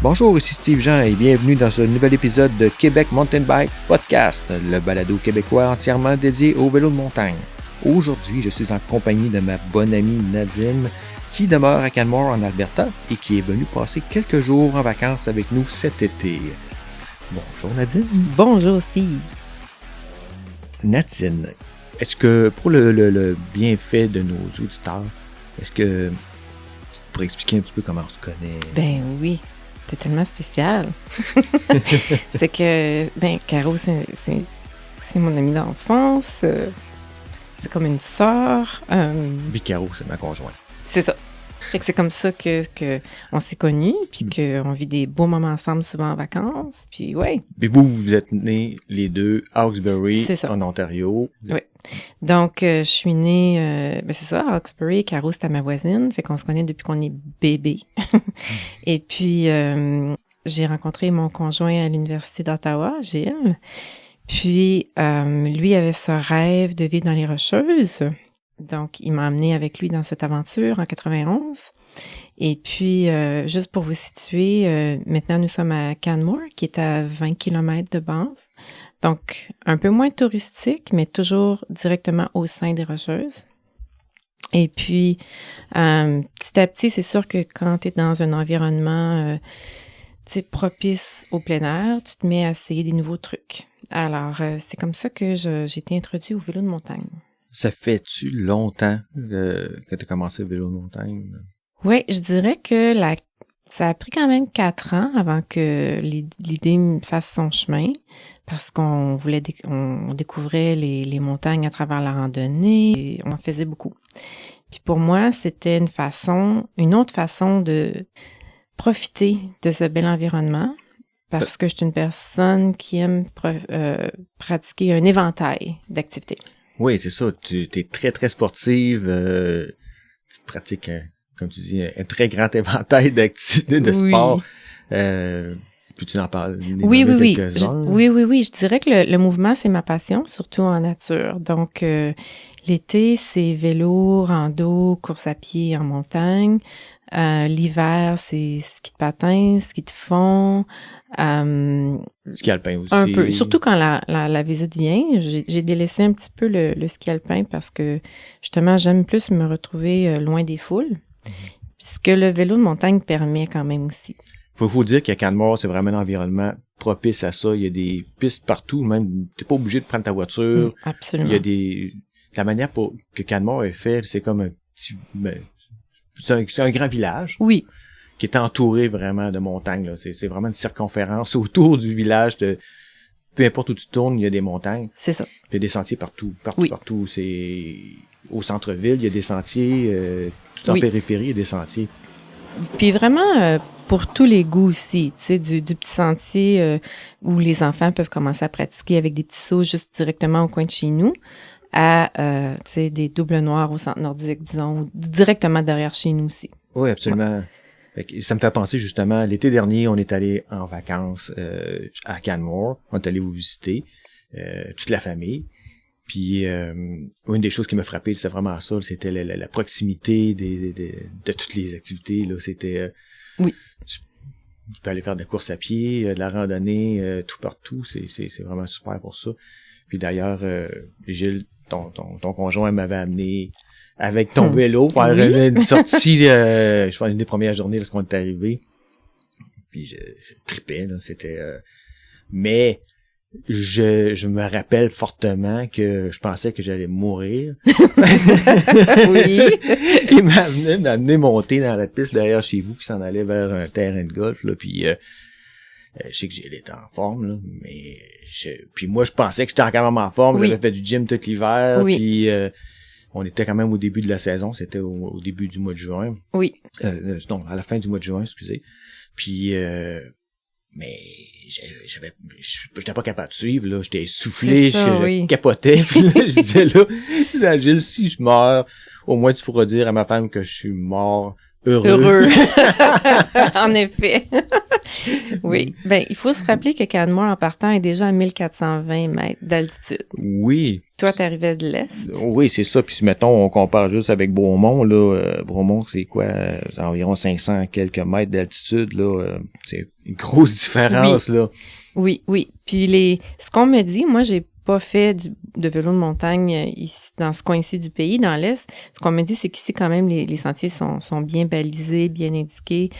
Bonjour, ici Steve Jean et bienvenue dans ce nouvel épisode de Québec Mountain Bike Podcast, le balado québécois entièrement dédié au vélo de montagne. Aujourd'hui, je suis en compagnie de ma bonne amie Nadine qui demeure à Canmore en Alberta et qui est venue passer quelques jours en vacances avec nous cet été. Bonjour Nadine. Bonjour Steve. Nadine, est-ce que pour le bienfait de nos auditeurs, est-ce que pour expliquer un petit peu comment on se connaît? Ben oui. C'est tellement spécial. C'est que, Caro, c'est mon amie d'enfance. C'est comme une sœur. Puis Caro, c'est ma conjointe. C'est ça. Fait que c'est comme ça que on s'est connus, puis qu'on vit des beaux moments ensemble, souvent en vacances. Puis, ouais. Et vous êtes nés les deux à Hawkesbury, en Ontario. Oui. Donc, je suis née, c'est ça, à Hawkesbury. Caro, c'était ma voisine. Fait qu'on se connaît depuis qu'on est bébé. Et puis, j'ai rencontré mon conjoint à l'Université d'Ottawa, Gilles. Puis, lui avait ce rêve de vivre dans les Rocheuses. Donc, il m'a emmenée avec lui dans cette aventure en 91. Et puis, juste pour vous situer, maintenant, nous sommes à Canmore, qui est à 20 km de Banff. Donc, un peu moins touristique, mais toujours directement au sein des Rocheuses. Et puis, petit à petit, c'est sûr que quand tu es dans un environnement propice au plein air, tu te mets à essayer des nouveaux trucs. Alors, c'est comme ça que j'ai été introduite au vélo de montagne. Ça fait-tu longtemps que tu as commencé le vélo de montagne? Oui, je dirais que ça a pris quand même 4 ans avant que l'idée me fasse son chemin, parce qu'on on découvrait les montagnes à travers la randonnée, et on en faisait beaucoup. Puis pour moi, c'était une autre façon de profiter de ce bel environnement, parce que je suis une personne qui aime pratiquer un éventail d'activités. Oui, c'est ça. Tu es très, très sportive. Tu pratiques, comme tu dis, un très grand éventail d'activités de sport. Puis tu en parles. Oui. Oui. Je dirais que le mouvement, c'est ma passion, surtout en nature. Donc, l'été, c'est vélo, rando, course à pied en montagne. L'hiver, c'est ski de patin, ski de fond. Ski alpin aussi. Un peu. Surtout quand la visite vient. J'ai délaissé un petit peu le ski alpin parce que, justement, j'aime plus me retrouver loin des foules. Ce que le vélo de montagne permet quand même aussi. Faut dire qu'à Canmore, c'est vraiment un environnement propice à ça. Il y a des pistes partout, même t'es pas obligé de prendre ta voiture. Absolument. Il y a la manière que Canmore est fait, c'est comme un petit, c'est un grand village. Oui. Qui est entouré vraiment de montagnes, là. C'est vraiment une circonférence autour du village peu importe où tu tournes, il y a des montagnes. C'est ça. Il y a des sentiers partout. C'est au centre-ville, il y a des sentiers, tout en périphérie, il y a des sentiers. Puis vraiment, pour tous les goûts aussi, tu sais, du petit sentier où les enfants peuvent commencer à pratiquer avec des petits sauts juste directement au coin de chez nous, à, tu sais, des doubles noirs au centre nordique, disons, ou directement derrière chez nous aussi. Oui, absolument. Ouais. Ça me fait penser justement, l'été dernier, on est allé en vacances à Canmore, on est allé vous visiter, toute la famille. Puis une des choses qui m'a frappé, c'était vraiment ça, c'était la proximité de toutes les activités. Là, c'était tu peux aller faire de la course à pied, de la randonnée, tout partout. C'est vraiment super pour ça. Puis d'ailleurs, Gilles, ton conjoint m'avait amené avec ton vélo pour une sortie, je pense une des premières journées lorsqu'on est arrivé. Puis je tripais, là, c'était mais je me rappelle fortement que je pensais que j'allais mourir. Oui. Il m'a amené monter dans la piste derrière chez vous qui s'en allait vers un terrain de golf, là, puis je sais que j'allais être en forme, là, mais puis moi je pensais que j'étais encore même en forme, j'avais fait du gym tout l'hiver, puis on était quand même au début de la saison, c'était au début du mois de juin. Oui. Non, à la fin du mois de juin, excusez. Puis mais j'étais pas capable de suivre, là, j'étais essoufflé, je capotais, puis là, je disais là, Gilles, si je meurs, au moins tu pourras dire à ma femme que je suis mort heureux. En effet. Oui. Ben, il faut se rappeler que Canmore, en partant, est déjà à 1420 mètres d'altitude. Oui. Toi, t'arrivais de l'Est. Oui, c'est ça. Puis, mettons, on compare juste avec Bromont, là. Bromont, c'est quoi? C'est environ 500 quelques mètres d'altitude, là. C'est une grosse différence, là. Oui, oui. Puis, ce qu'on me dit, moi, j'ai pas fait de vélo de montagne ici, dans ce coin-ci du pays, dans l'Est. Ce qu'on me dit, c'est qu'ici, quand même, les sentiers sont bien balisés, bien indiqués,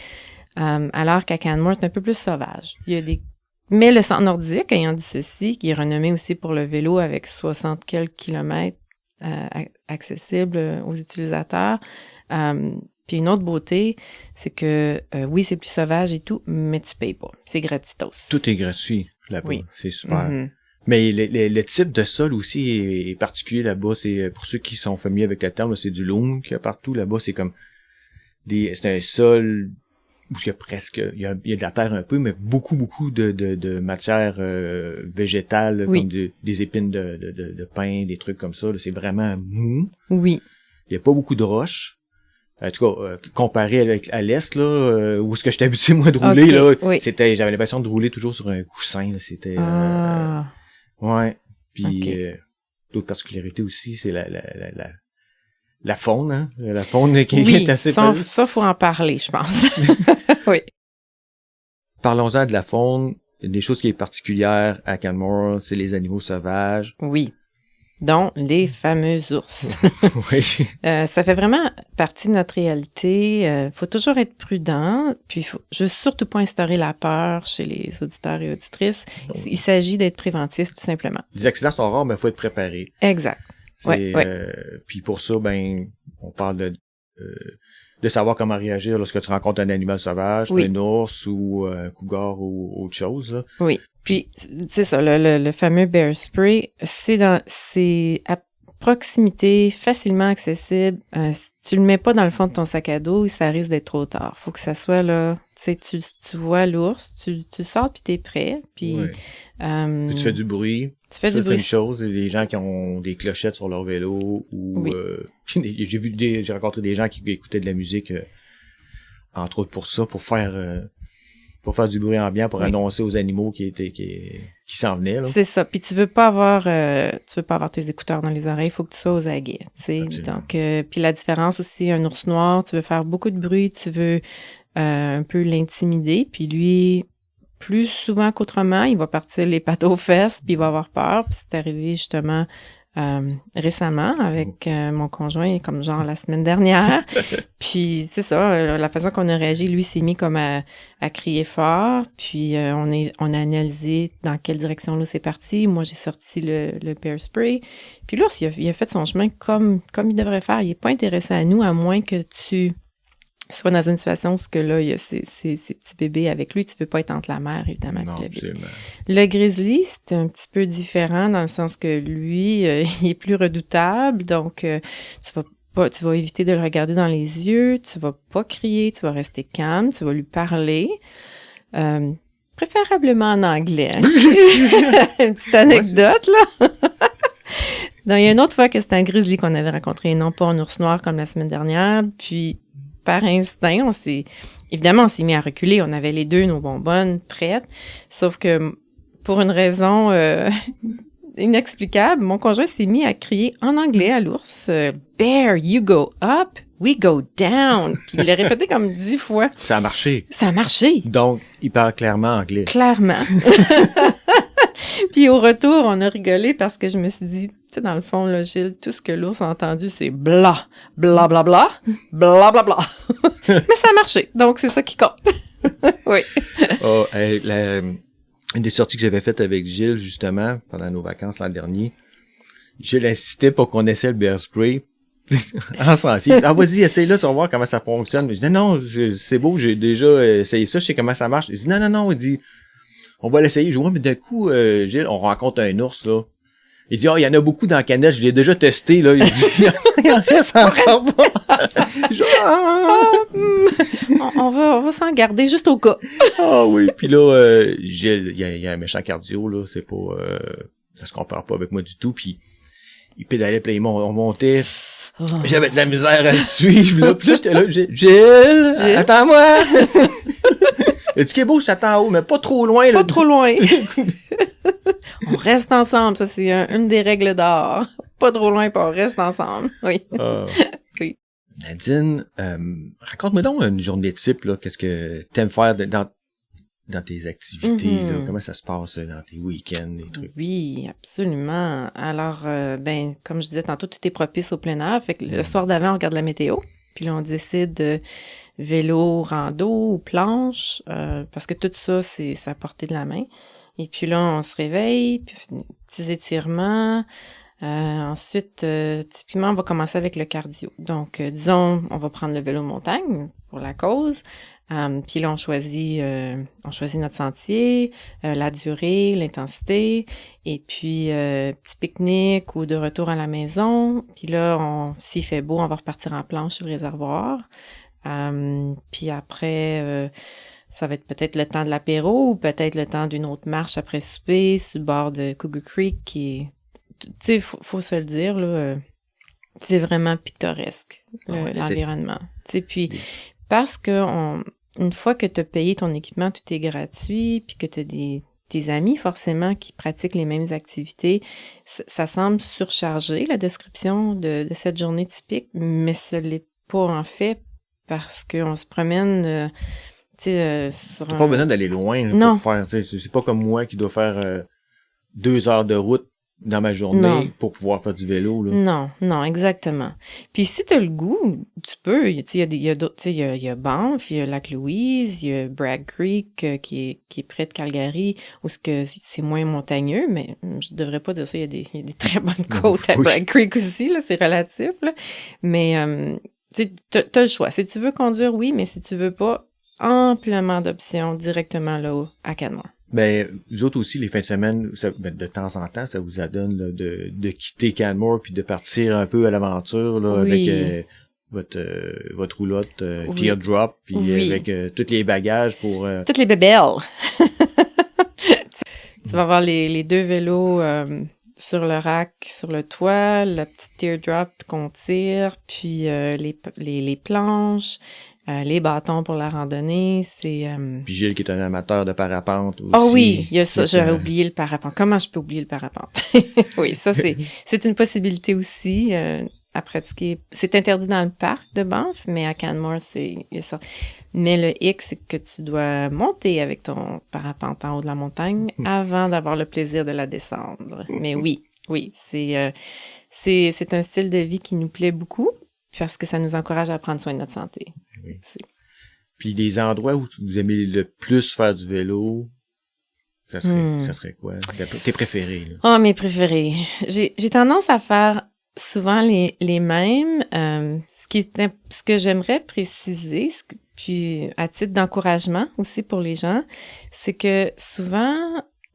alors qu'à Canmore, c'est un peu plus sauvage. Il y a Mais le centre nordique, ayant dit ceci, qui est renommé aussi pour le vélo avec 60 quelques kilomètres accessibles aux utilisateurs, puis une autre beauté, c'est que, oui, c'est plus sauvage et tout, mais tu payes pas. C'est gratuitos. Tout est gratuit là-bas. Oui. C'est super. Mm-hmm. Mais le type de sol aussi est particulier là-bas. C'est pour ceux qui sont familiers avec le terme, là, c'est du loam qu'il y a partout là-bas. C'est comme c'est un sol où il y a presque il y a de la terre un peu, mais beaucoup de matière végétale, oui. comme des épines de pin, des trucs comme ça. Là. C'est vraiment mou. Oui. Il y a pas beaucoup de roches. En tout cas, comparé à l'Est, là, où est-ce que j'étais habitué, moi, de rouler, là, oui. j'avais l'impression de rouler toujours sur un coussin, là, c'était, ouais. Puis, d'autres particularités aussi, c'est la faune, hein. La faune qui est assez... ça, faut en parler, je pense. Oui. Parlons-en de la faune. Une des choses qui est particulière à Canmore, c'est les animaux sauvages. Oui. Dont les fameux ours. Oui. Ça fait vraiment partie de notre réalité. Faut toujours être prudent, puis il faut juste surtout pas instaurer la peur chez les auditeurs et auditrices. Il s'agit d'être préventif, tout simplement. Les accidents sont rares, mais il faut être préparé. Exact. Puis pour ça, ben, on parle de savoir comment réagir lorsque tu rencontres un animal sauvage, un ours ou un cougar ou autre chose. Là. Oui. Puis, c'est ça, le fameux bear spray, c'est à proximité, facilement accessible. Si tu le mets pas dans le fond de ton sac à dos, ça risque d'être trop tard. Faut que ça soit là, tu sais, tu vois l'ours, tu sors puis t'es prêt. Puis, puis tu fais du bruit. Tu fais du bruit. Une chose, les gens qui ont des clochettes sur leur vélo ou j'ai rencontré des gens qui écoutaient de la musique entre autres pour ça, pour faire du bruit ambiant, pour annoncer aux animaux qui s'en venaient. Là. C'est ça. Puis tu veux pas avoir tes écouteurs dans les oreilles, il faut que tu sois aux aguets. Donc, puis la différence aussi, un ours noir, tu veux faire beaucoup de bruit, tu veux un peu l'intimider, puis lui, plus souvent qu'autrement, il va partir les pattes aux fesses, puis il va avoir peur. Puis c'est arrivé justement récemment avec mon conjoint, comme genre la semaine dernière. Puis c'est ça, la façon qu'on a réagi, lui s'est mis comme à crier fort. Puis on a analysé dans quelle direction l'ours est parti. Moi, j'ai sorti le bear spray. Puis l'ours, il a fait son chemin comme il devrait faire. Il est pas intéressé à nous, à moins que tu soit dans une situation où que là, il y a ces petits bébés avec lui, tu veux pas être entre la mère, évidemment, avec le bébé. Le grizzly, c'est un petit peu différent dans le sens que lui, il est plus redoutable, donc tu vas éviter de le regarder dans les yeux, tu vas pas crier, tu vas rester calme, tu vas lui parler, préférablement en anglais. Hein? Une petite anecdote, là. Donc, il y a une autre fois que c'était un grizzly qu'on avait rencontré, non pas un ours noir comme la semaine dernière, puis par instinct, on s'est mis à reculer. On avait les deux nos bonbonnes prêtes. Sauf que, pour une raison inexplicable, mon conjoint s'est mis à crier en anglais à l'ours. Bear, you go up, we go down. Puis il l'a répété comme 10 fois. Ça a marché. Ça a marché. Donc, il parle clairement anglais. Clairement. Puis au retour, on a rigolé parce que je me suis dit, tu sais, dans le fond, là, Gilles, tout ce que l'ours a entendu, c'est bla, bla, bla, bla, bla, bla, bla. Mais ça a marché. Donc, c'est ça qui compte. Oui. Oh, une des sorties que j'avais faites avec Gilles, justement, pendant nos vacances l'an dernier, Gilles insistait pour qu'on essaie le bear spray en sentier. Ah, vas-y, essaye-le, tu vas voir comment ça fonctionne. Mais je dis, non, c'est beau, j'ai déjà essayé ça, je sais comment ça marche. Il dit, non, il dit, on va l'essayer. Je dis, ouais, mais d'un coup, Gilles, on rencontre un ours, là. Il dit, il y en a beaucoup dans la canette, je l'ai déjà testé, là. Il dit, il en reste encore pas. On va s'en garder juste au cas. Ah oui. Puis là, Gilles, il y a un méchant cardio, là. C'est pas, ça se compare pas avec moi du tout. Puis il pédalait, puis là, on montait. Oh. J'avais de la misère à le suivre, là. Puis là, j'étais là, Gilles, attends-moi! Est-ce qu'il est beau, je t'attends en haut, mais pas trop loin, là. Pas trop loin. On reste ensemble, ça, c'est une des règles d'or. Pas trop loin, puis on reste ensemble. Oui. Oui. Nadine, raconte-moi donc une journée type, là. Qu'est-ce que t'aimes faire dans tes activités, là? Comment ça se passe dans tes week-ends, les trucs? Oui, absolument. Alors, comme je disais tantôt, tout est propice au plein air. Fait que le soir d'avant, on regarde la météo. Puis là, on décide de vélo, rando ou planche, parce que tout ça, c'est à portée de la main. Et puis là, on se réveille, puis petits étirements. Ensuite, typiquement, on va commencer avec le cardio. Donc, disons, on va prendre le vélo montagne pour la cause. Puis là, on choisit notre sentier, la durée, l'intensité, et puis petit pique-nique ou de retour à la maison. Puis là, s'il fait beau, on va repartir en planche sur le réservoir. Puis après, ça va être peut-être le temps de l'apéro ou peut-être le temps d'une autre marche après souper sur le bord de Cougar Creek qui est, tu sais, faut se le dire, là, c'est vraiment pittoresque, l'environnement. Tu sais, puis parce que une fois que tu as payé ton équipement, tout est gratuit, puis que tu as des amis forcément qui pratiquent les mêmes activités, ça semble surchargé, la description de cette journée typique, mais ce l'est pas en fait, parce qu'on se promène, tu sais, sur T'as pas besoin d'aller loin non. pour faire, tu sais, c'est pas comme moi qui dois faire 2 heures de route dans ma journée pour pouvoir faire du vélo, là. Non, exactement. Puis si t'as le goût, tu peux, tu sais, il y a d'autres, tu sais, il y a Banff, il y a Lac-Louise, il y a Bragg Creek, qui est près de Calgary, où c'est moins montagneux, mais je devrais pas dire ça, il y a des très bonnes côtes à Bragg Creek aussi, là, c'est relatif, là. Mais, tu sais, t'as le choix. Si tu veux conduire, oui, mais si tu veux pas, amplement d'options directement là à Canmore. Ben, vous autres aussi, les fins de semaine, de temps en temps, ça vous adonne là, de quitter Canmore puis de partir un peu à l'aventure là, avec votre roulotte Teardrop puis avec tous les bagages pour... Toutes les bébelles! Tu vas avoir les 2 vélos sur le rack, sur le toit, la petite Teardrop qu'on tire, puis les planches... les bâtons pour la randonnée, c'est... Puis Gilles qui est un amateur de parapente aussi. Oh oui, il y a ça, j'aurais oublié le parapente. Comment je peux oublier le parapente? Oui, ça c'est une possibilité aussi à pratiquer. C'est interdit dans le parc de Banff, mais à Canmore, il y a ça. Mais le hic, c'est que tu dois monter avec ton parapente en haut de la montagne avant d'avoir le plaisir de la descendre. Mais oui, c'est un style de vie qui nous plaît beaucoup parce que ça nous encourage à prendre soin de notre santé. Oui. Puis les endroits où vous aimez le plus faire du vélo, ça serait quoi? Tes préférés, là? Oh, mes préférés. J'ai tendance à faire souvent les mêmes. Ce que j'aimerais préciser, puis à titre d'encouragement aussi pour les gens, c'est que souvent,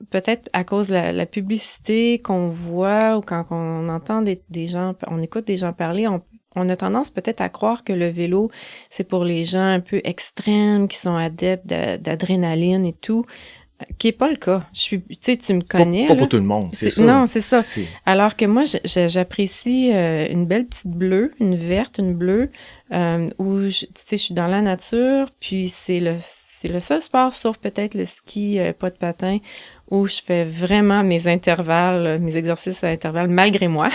peut-être à cause de la publicité qu'on voit ou quand on entend des gens, on écoute des gens parler, on a tendance peut-être à croire que le vélo, c'est pour les gens un peu extrêmes, qui sont adeptes d'adrénaline et tout, qui est pas le cas. Tu sais, tu me connais. Pas pour tout le monde, c'est ça. Non, c'est ça. Alors que moi, j'apprécie une belle petite bleue, une verte, une bleue, où, tu sais, je suis dans la nature, puis c'est le seul sport, sauf peut-être le ski, pas de patin, où je fais vraiment mes exercices à intervalles, malgré moi.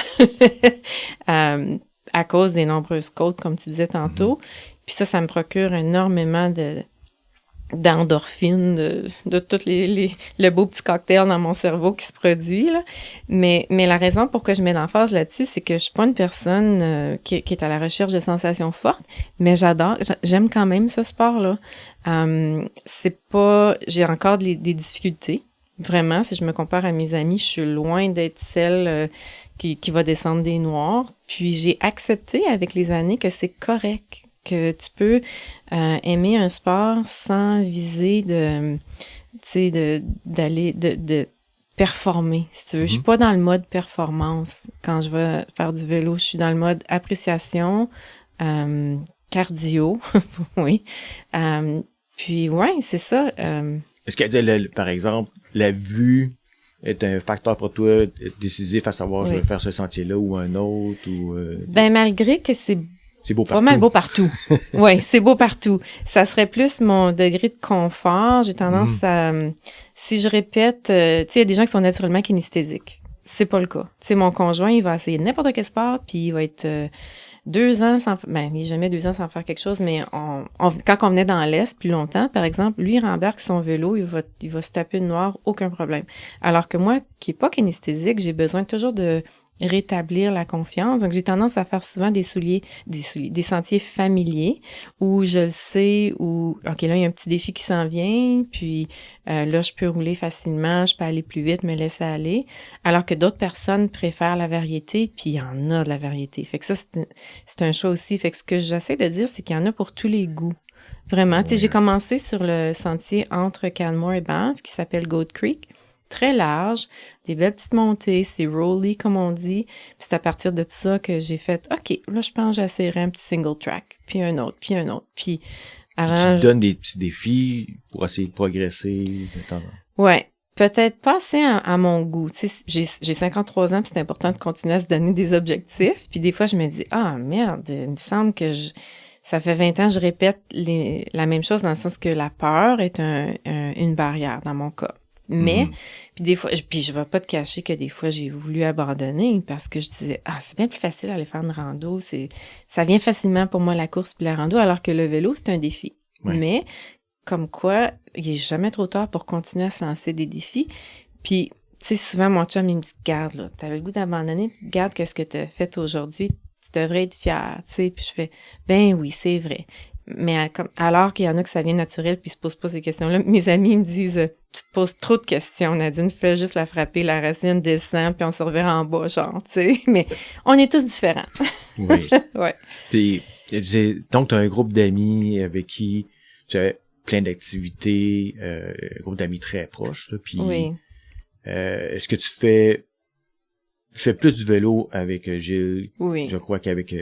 À cause des nombreuses côtes, comme tu disais tantôt. Puis ça me procure énormément d'endorphines, de tout le beau petit cocktail dans mon cerveau qui se produit, là. Mais la raison pour que je mets l'emphase là-dessus, c'est que je suis pas une personne qui est à la recherche de sensations fortes, mais j'aime quand même ce sport-là. J'ai encore des difficultés. Vraiment, si je me compare à mes amis, je suis loin d'être celle qui va descendre des noirs. Puis j'ai accepté avec les années que c'est correct, que tu peux aimer un sport sans viser de performer, si tu veux. Je suis pas dans le mode performance quand je vais faire du vélo. Je suis dans le mode appréciation, cardio, oui. Puis ouais, c'est ça. Est-ce que, par exemple, la vue est un facteur pour toi décisif à savoir je Oui. vais faire ce sentier-là ou un autre ou Ben, malgré que c'est c'est beau pas partout. mal beau partout. Oui, c'est beau partout. Ça serait plus mon degré de confort. J'ai tendance à... Si je répète... tu sais, il y a des gens qui sont naturellement kinesthésiques. C'est pas le cas. Tu sais, mon conjoint, il va essayer n'importe quel sport, puis il va être 2 ans sans... Ben, il est jamais 2 ans sans faire quelque chose, mais quand on venait dans l'Est plus longtemps, par exemple, lui, il rembarque son vélo, il va se taper une noire, aucun problème. Alors que moi, qui est pas kinesthésique, j'ai besoin toujours de rétablir la confiance. Donc, j'ai tendance à faire souvent des sentiers familiers où je le sais, où, OK, là, il y a un petit défi qui s'en vient, puis là, je peux rouler facilement, je peux aller plus vite, me laisser aller, alors que d'autres personnes préfèrent la variété, puis il y en a de la variété. Fait que ça, c'est un choix aussi. Fait que ce que j'essaie de dire, c'est qu'il y en a pour tous les goûts. Vraiment. Ouais. Tu sais, j'ai commencé sur le sentier entre Canmore et Banff, qui s'appelle Goat Creek. Très large, des belles petites montées, c'est rolly comme on dit. Puis c'est à partir de ça que j'ai fait, OK, là je pense que j'essaierai un petit single track, puis un autre, puis un autre. Puis avant, tu te donnes des petits défis pour essayer de progresser. Ouais, peut-être pas assez à mon goût. Tu sais, j'ai 53 ans, puis c'est important de continuer à se donner des objectifs. Puis des fois je me dis, merde, il me semble que ça fait 20 ans que je répète la même chose dans le sens que la peur est une barrière dans mon cas. Mais, puis des fois, puis je vais pas te cacher que des fois, j'ai voulu abandonner parce que je disais, c'est bien plus facile d'aller faire une rando, ça vient facilement pour moi la course puis la rando, alors que le vélo, c'est un défi. Ouais. Mais, comme quoi, il est jamais trop tard pour continuer à se lancer des défis. Puis, tu sais, souvent, mon chum, il me dit, garde, là, t'avais le goût d'abandonner, garde qu'est-ce que t'as fait aujourd'hui, tu devrais être fière, tu sais, puis je fais, ben oui, c'est vrai. Mais alors qu'il y en a que ça vient naturel puis ils se posent pas ces questions-là, mes amis me disent tu te poses trop de questions, Nadine, fais juste la frapper, la racine descend puis on se reverra en bas, genre, tu sais. Mais on est tous différents. Oui. Ouais. Puis donc tu as un groupe d'amis avec qui tu as plein d'activités, un groupe d'amis très proches, là, puis oui. Est-ce que tu fais plus du vélo avec Gilles, oui. je crois, qu'avec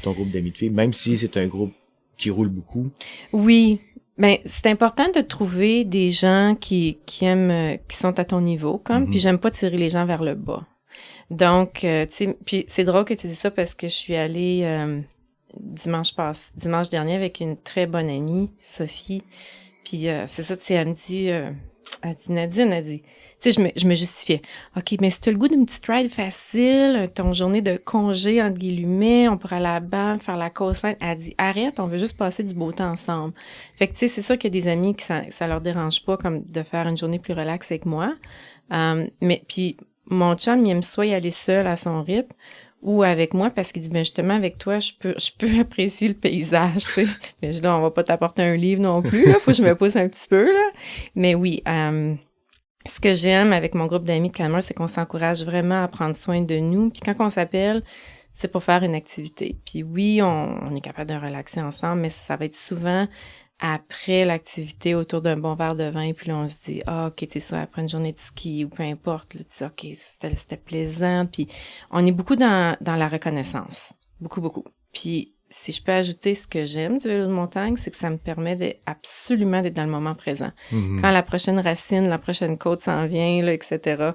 ton groupe d'amis de filles, même si c'est un groupe qui roule beaucoup. Oui. Ben, c'est important de trouver des gens qui aiment, qui sont à ton niveau, comme, puis j'aime pas tirer les gens vers le bas. Donc, tu sais, puis c'est drôle que tu dis ça parce que je suis allée dimanche dernier avec une très bonne amie, Sophie, puis c'est ça, tu sais, elle me dit, Nadine, elle dit, tu sais, je me justifiais. OK, mais si tu as le goût d'une petite ride facile, ton journée de congé, entre guillemets, on pourra aller à la banque, faire la coastline. Elle dit, arrête, on veut juste passer du beau temps ensemble. Fait que, tu sais, c'est sûr qu'il y a des amis que ça leur dérange pas, comme de faire une journée plus relaxe avec moi. Mais, puis, mon chum, il aime soit y aller seul à son rythme, ou avec moi, parce qu'il dit, ben justement, avec toi, je peux apprécier le paysage, tu sais. Mais je dis, on va pas t'apporter un livre non plus, là. Faut que je me pousse un petit peu, là. Mais oui, ce que j'aime avec mon groupe d'amis de Canmore, c'est qu'on s'encourage vraiment à prendre soin de nous. Puis quand on s'appelle, c'est pour faire une activité. Puis oui, on est capable de relaxer ensemble, mais ça va être souvent après l'activité, autour d'un bon verre de vin. Puis là, on se dit, OK, tu sais, soit après une journée de ski ou peu importe. Là, tu dis, OK, c'était plaisant. Puis on est beaucoup dans la reconnaissance. Beaucoup, beaucoup. Puis si je peux ajouter ce que j'aime du vélo de montagne, c'est que ça me permet absolument d'être dans le moment présent. Quand la prochaine racine, la prochaine côte s'en vient, là, etc.,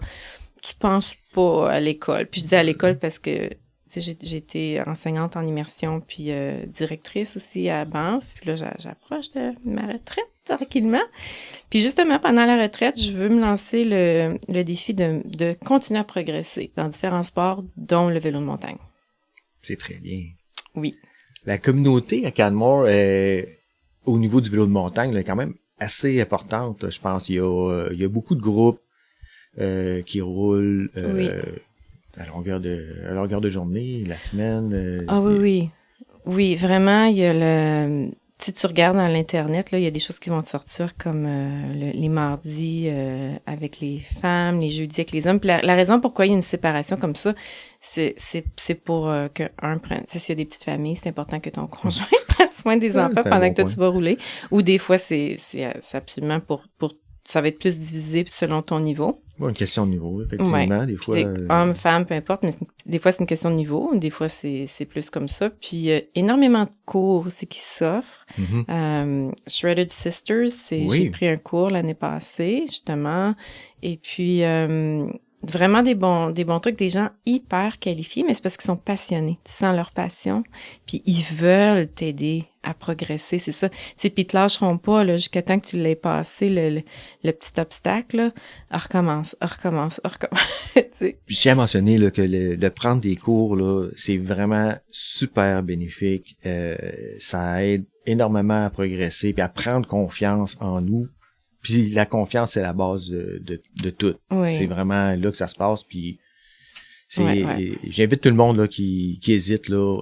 tu penses pas à l'école. Puis je dis à l'école parce que tu sais, j'ai été enseignante en immersion puis directrice aussi à Banff. Puis là, j'approche de ma retraite tranquillement. Puis justement, pendant la retraite, je veux me lancer le défi de continuer à progresser dans différents sports, dont le vélo de montagne. C'est très bien. Oui. La communauté à Canmore, au niveau du vélo de montagne, là, est quand même assez importante, là, je pense. Il y a beaucoup de groupes qui roulent oui. à longueur de journée, la semaine. Oui. Oui, vraiment, il y a si tu regardes dans l'Internet, là, il y a des choses qui vont te sortir comme les mardis avec les femmes, les jeudis avec les hommes. Puis la raison pourquoi il y a une séparation comme ça, c'est pour que prenne. S'il y a des petites familles, c'est important que ton conjoint prenne soin des enfants pendant que toi tu vas rouler. Ou des fois, c'est absolument pour ça va être plus divisé selon ton niveau. Une question de niveau, effectivement. Des fois. Homme, femme, peu importe, mais des fois, c'est une question de niveau. Des fois, c'est plus comme ça. Puis, énormément de cours aussi qui s'offrent. Shredded Sisters, j'ai pris un cours l'année passée, justement. Et puis, vraiment des bons trucs, des gens hyper qualifiés, mais c'est parce qu'ils sont passionnés. Tu sens leur passion. Puis, ils veulent t'aider à progresser, c'est ça. Puis ils te lâcheront pas, là, jusqu'à temps que tu l'aies passé, le petit obstacle, là. Recommence. Puis je tiens à mentionner, là, que le prendre des cours, là, c'est vraiment super bénéfique. Ça aide énormément à progresser puis à prendre confiance en nous. Puis la confiance, c'est la base de tout. Oui. C'est vraiment là que ça se passe. Puis j'invite tout le monde là qui hésite, là,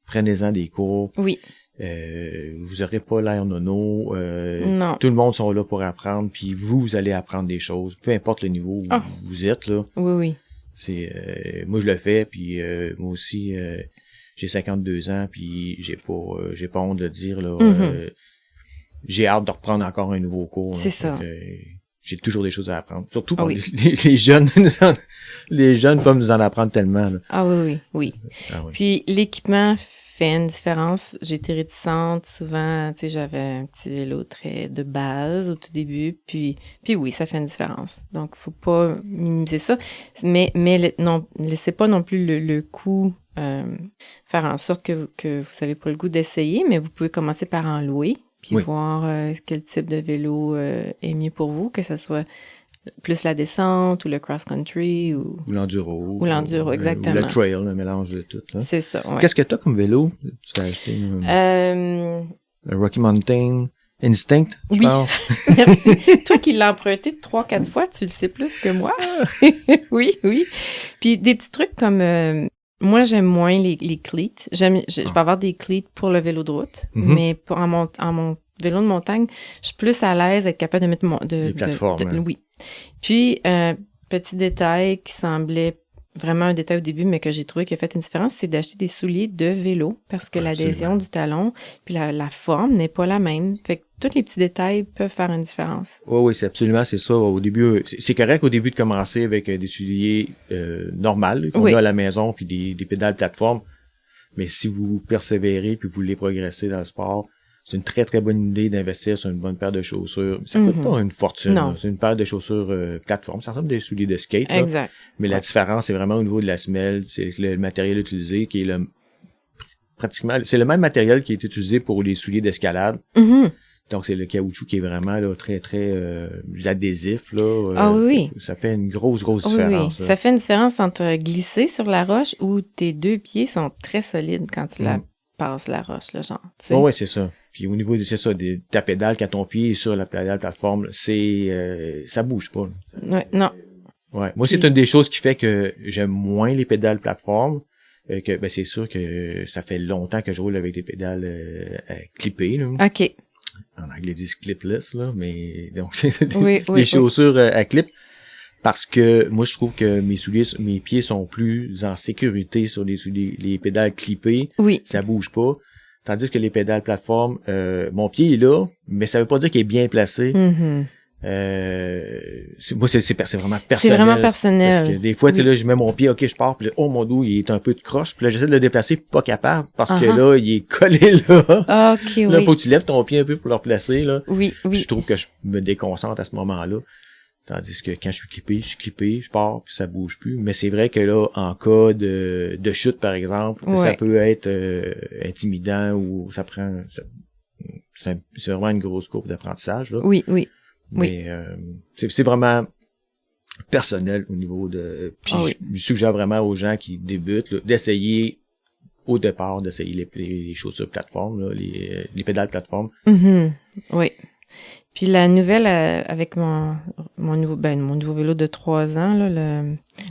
prenez-en des cours. Oui. Vous aurez pas l'air nono. Non. Tout le monde sont là pour apprendre, puis vous allez apprendre des choses, peu importe le niveau où vous êtes là. Oui. C'est moi je le fais, puis moi aussi j'ai 52 ans, puis j'ai pas honte de le dire là. J'ai hâte de reprendre encore un nouveau cours. C'est ça. J'ai toujours des choses à apprendre. Surtout pour les jeunes. Les jeunes peuvent nous en apprendre tellement. Là. Ah oui. Ah, oui. Puis l'équipement fait une différence. J'étais réticente souvent. Tu sais, j'avais un petit vélo très de base au tout début. Puis oui, ça fait une différence. Donc, faut pas minimiser ça. Mais non, laissez pas non plus le coût faire en sorte que vous avez pas le goût d'essayer. Mais vous pouvez commencer par en louer. Puis voir quel type de vélo est mieux pour vous, que ce soit plus la descente ou le cross-country ou l'enduro. Ou l'enduro, exactement. Ou le trail, le mélange de tout. Là. C'est ça, ouais. Qu'est-ce que t'as comme vélo? Tu t'as acheté le Rocky Mountain Instinct, je pense. Merci. Toi qui l'as emprunté 3-4 fois, tu le sais plus que moi. Oui. Puis des petits trucs comme... moi, j'aime moins les cleats. Je vais avoir des cleats pour le vélo de route, mais pour en mon vélo de montagne, je suis plus à l'aise d'être capable de mettre des plateformes. Oui. Puis, petit détail qui semblait vraiment un détail au début, mais que j'ai trouvé qui a fait une différence, c'est d'acheter des souliers de vélo parce que l'adhésion du talon puis la forme n'est pas la même. Fait que tous les petits détails peuvent faire une différence. Oui, c'est ça. Au début, c'est correct au début de commencer avec des souliers normales qu'on a à la maison puis des pédales plateforme. Mais si vous persévérez puis vous voulez progresser dans le sport, c'est une très très bonne idée d'investir sur une bonne paire de chaussures. Ça coûte pas une fortune. Non. C'est une paire de chaussures plateforme. Ça ressemble à des souliers de skate. Là. Exact. Mais la différence, c'est vraiment au niveau de la semelle, c'est le matériel utilisé qui est pratiquement, c'est le même matériel qui est utilisé pour les souliers d'escalade. Donc, c'est le caoutchouc qui est vraiment là, très, très adhésif. Là, oui. Ça fait une grosse différence. Oui. Ça fait une différence entre glisser sur la roche où tes deux pieds sont très solides quand tu la passes la roche, là, genre. Oui, c'est ça. Puis au niveau de ta pédale, quand ton pied est sur la pédale plateforme, ça bouge pas. Non. Ouais. Moi, c'est une des choses qui fait que j'aime moins les pédales plateforme. C'est sûr que ça fait longtemps que je roule avec des pédales clippées. Là. OK. En anglais, ils disent clipless, là, mais donc des chaussures à clip. Parce que moi, je trouve que mes pieds sont plus en sécurité sur les pédales clippées. Oui. Ça bouge pas. Tandis que les pédales plateforme, mon pied est là, mais ça veut pas dire qu'il est bien placé. Moi, c'est vraiment personnel. C'est vraiment personnel. Parce que des fois, tu sais, là, je mets mon pied, ok, je pars, puis là, mon dos, il est un peu de croche, puis là, j'essaie de le déplacer, pas capable, parce que là, il est collé là. Ok, là, faut que tu lèves ton pied un peu pour le replacer, là. Oui. Je trouve que je me déconcentre à ce moment-là. Tandis que quand je suis clippé, je pars, puis ça bouge plus. Mais c'est vrai que là, en cas de chute, par exemple, ça peut être intimidant ou ça prend... C'est vraiment une grosse courbe d'apprentissage, là. Oui. Mais c'est vraiment personnel au niveau de... Puis je suggère vraiment aux gens qui débutent là, d'essayer au départ, d'essayer les chaussures plateforme, là, les pédales plateforme. Oui. Puis la nouvelle avec mon nouveau vélo de 3 ans, là,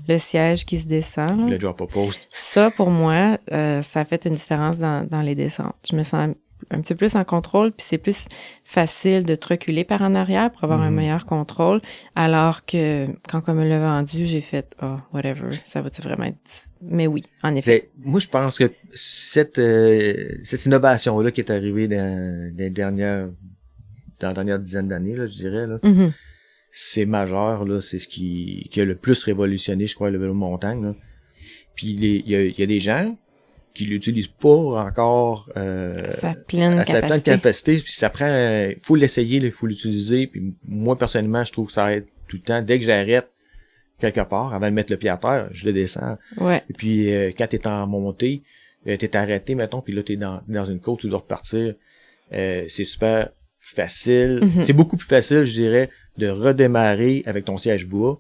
le siège qui se descend. Là, le drop post. Ça, pour moi, ça a fait une différence dans les descentes. Je me sens un petit peu plus en contrôle, puis c'est plus facile de te reculer par en arrière pour avoir un meilleur contrôle, alors que quand on me l'a vendu, j'ai fait « whatever, ça va-tu vraiment être... » Mais oui, en effet. Moi, je pense que cette innovation-là qui est arrivée dans la dernière dizaine d'années, là, je dirais, là, c'est majeur, là. C'est ce qui a le plus révolutionné, je crois, le vélo de montagne, là. Puis il y a des gens qui l'utilisent pas encore à sa pleine capacité. Puis ça prend, faut l'essayer, il faut l'utiliser. Puis moi personnellement, je trouve que ça aide tout le temps. Dès que j'arrête quelque part, avant de mettre le pied à terre, je le descends. Ouais. Et puis quand t'es en montée, t'es arrêté, mettons, puis là t'es dans une côte, tu dois repartir. C'est super facile. Mm-hmm. C'est beaucoup plus facile, je dirais, de redémarrer avec ton siège bas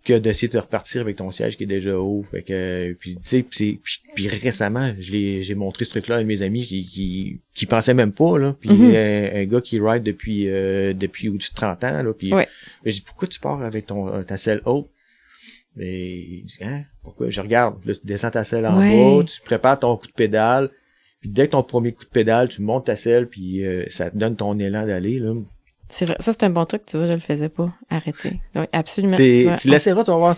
que d'essayer de repartir avec ton siège qui est déjà haut. Fait que puis tu sais puis récemment, j'ai montré ce truc-là à un de mes amis qui pensait même pas là, puis un gars qui ride depuis au-dessus de 30 ans là, puis j'ai dit pourquoi tu pars avec ta selle haute? Mais il dit pourquoi? Je regarde, là, tu descends ta selle en bas, tu prépares ton coup de pédale, puis dès que ton premier coup de pédale, tu montes ta selle puis ça te donne ton élan d'aller là. C'est vrai, ça c'est un bon truc, tu vois, je le faisais pas. Arrêter. Donc, absolument. Tu l'essaieras, tu vas voir.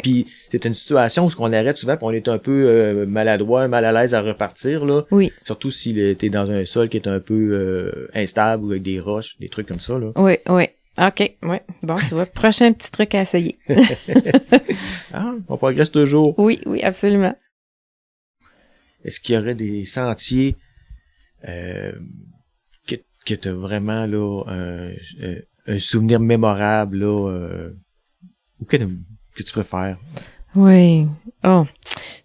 Puis c'est une situation où on arrête souvent, puis on est un peu maladroit, mal à l'aise à repartir là. Oui. Surtout si t'es dans un sol qui est un peu instable ou avec des roches, des trucs comme ça là. Oui. OK, oui. Bon, tu vois, prochain petit truc à essayer. On progresse toujours. Oui, absolument. Est-ce qu'il y aurait des sentiers que t'as vraiment là un souvenir mémorable là ou que tu préfères? Oui. Oh,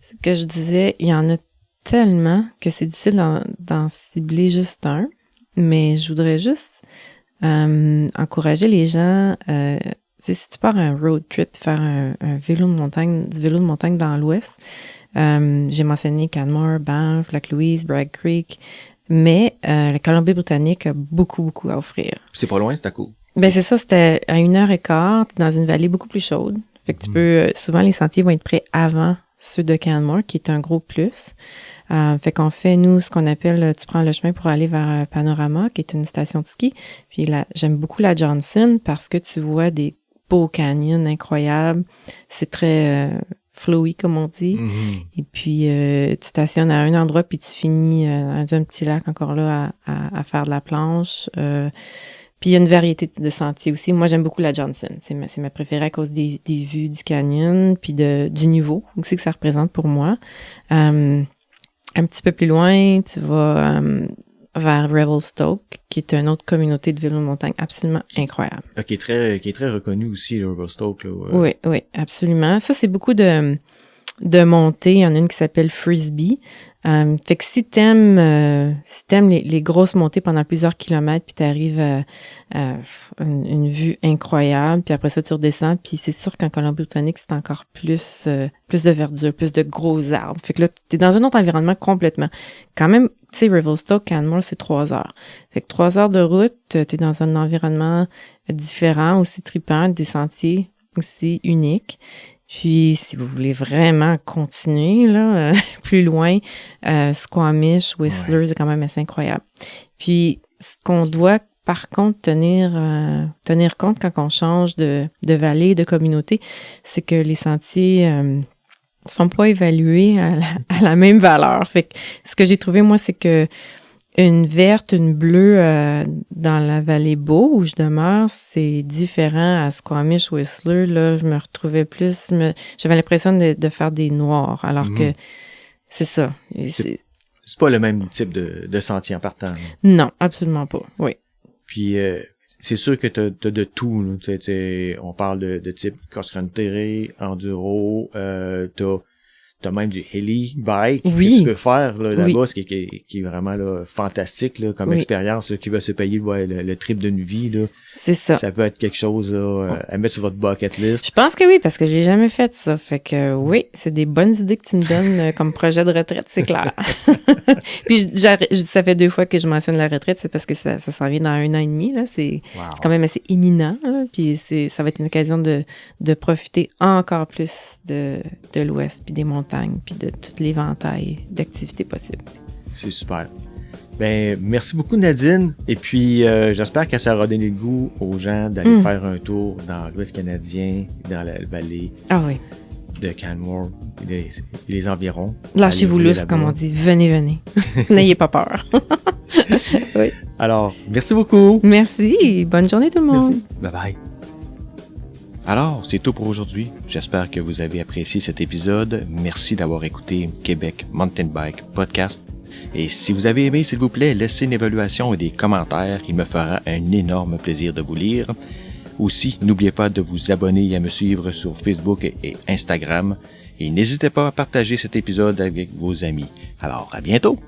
ce que je disais, il y en a tellement que c'est difficile d'en cibler juste un, mais je voudrais juste encourager les gens, si tu pars un road trip, faire un vélo de montagne, du vélo de montagne dans l'Ouest, j'ai mentionné Canmore, Banff, Lac-Louise, Bragg Creek, mais la Colombie-Britannique a beaucoup à offrir. C'est pas loin, c'était cool. Ben c'est ça, c'était à 1h15, t'es dans une vallée beaucoup plus chaude. Fait que tu peux, souvent les sentiers vont être prêts avant ceux de Canmore, qui est un gros plus. Fait qu'on fait, nous, ce qu'on appelle, tu prends le chemin pour aller vers Panorama, qui est une station de ski. Puis là, j'aime beaucoup la Johnson parce que tu vois des beaux canyons incroyables. C'est très flowy, comme on dit. Et puis, tu stationnes à un endroit, puis tu finis dans un petit lac encore là à faire de la planche. Puis il y a une variété de sentiers aussi. Moi, j'aime beaucoup la Johnson. C'est ma préférée à cause des vues du canyon, puis du niveau aussi que ça représente pour moi. Un petit peu plus loin, tu vas vers Revelstoke, qui est une autre communauté de vélo de montagne absolument incroyable. Qui est très reconnue aussi, Revelstoke. Là, Oui, absolument. Ça, c'est beaucoup de montées. Il y en a une qui s'appelle Frisbee. Fait que si t'aimes les grosses montées pendant plusieurs kilomètres, puis t'arrives à une vue incroyable, puis après ça tu redescends, puis c'est sûr qu'en Colombie-Britannique c'est encore plus de verdure, plus de gros arbres. Fait que là t'es dans un autre environnement complètement. Quand même, tu sais, Revelstoke, Canmore, c'est 3 heures. Fait que 3 heures de route, t'es dans un environnement différent, aussi trippant, des sentiers aussi uniques. Puis, si vous voulez vraiment continuer, là, plus loin, Squamish, Whistler, c'est quand même assez incroyable. Puis, ce qu'on doit, par contre, tenir compte quand on change de vallée, de communauté, c'est que les sentiers sont pas évalués à la même valeur. Fait que, ce que j'ai trouvé, moi, c'est que une verte, une bleue dans la vallée Beau où je demeure, c'est différent à Squamish, Whistler. Là, je me retrouvais plus, j'avais l'impression de faire des noirs, alors que c'est ça. C'est pas le même type de sentier en partant. Là. Non, absolument pas. Oui. Puis c'est sûr que t'as de tout. Là. On parle de type cross-country, enduro, t'as même du heli bike que tu peux faire là-bas, ce qui est vraiment là, fantastique là, comme expérience là, qui va se payer le trip d'une vie. Là. C'est ça. Ça peut être quelque chose là, à mettre sur votre bucket list. Je pense que oui, parce que j'ai jamais fait ça. Fait que oui, c'est des bonnes idées que tu me donnes comme projet de retraite, c'est clair. Puis ça fait 2 fois que je mentionne la retraite, c'est parce que ça s'en vient dans 1 an et demi. Là. C'est quand même assez imminent. Là. Puis ça va être une occasion de profiter encore plus de l'Ouest puis des montagnes puis de tout l'éventail d'activités possibles. C'est super. Ben, merci beaucoup Nadine. Et puis, j'espère que ça aura donné le goût aux gens d'aller faire un tour dans l'Ouest canadien, dans la vallée de Canmore et les environs. Lâchez-vous lousse, comme on dit. Venez. N'ayez pas peur. Oui. Alors, merci beaucoup. Merci. Bonne journée tout le monde. Merci. Bye bye. Alors, c'est tout pour aujourd'hui. J'espère que vous avez apprécié cet épisode. Merci d'avoir écouté Québec Mountain Bike Podcast. Et si vous avez aimé, s'il vous plaît, laissez une évaluation et des commentaires. Il me fera un énorme plaisir de vous lire. Aussi, n'oubliez pas de vous abonner et à me suivre sur Facebook et Instagram. Et n'hésitez pas à partager cet épisode avec vos amis. Alors, à bientôt!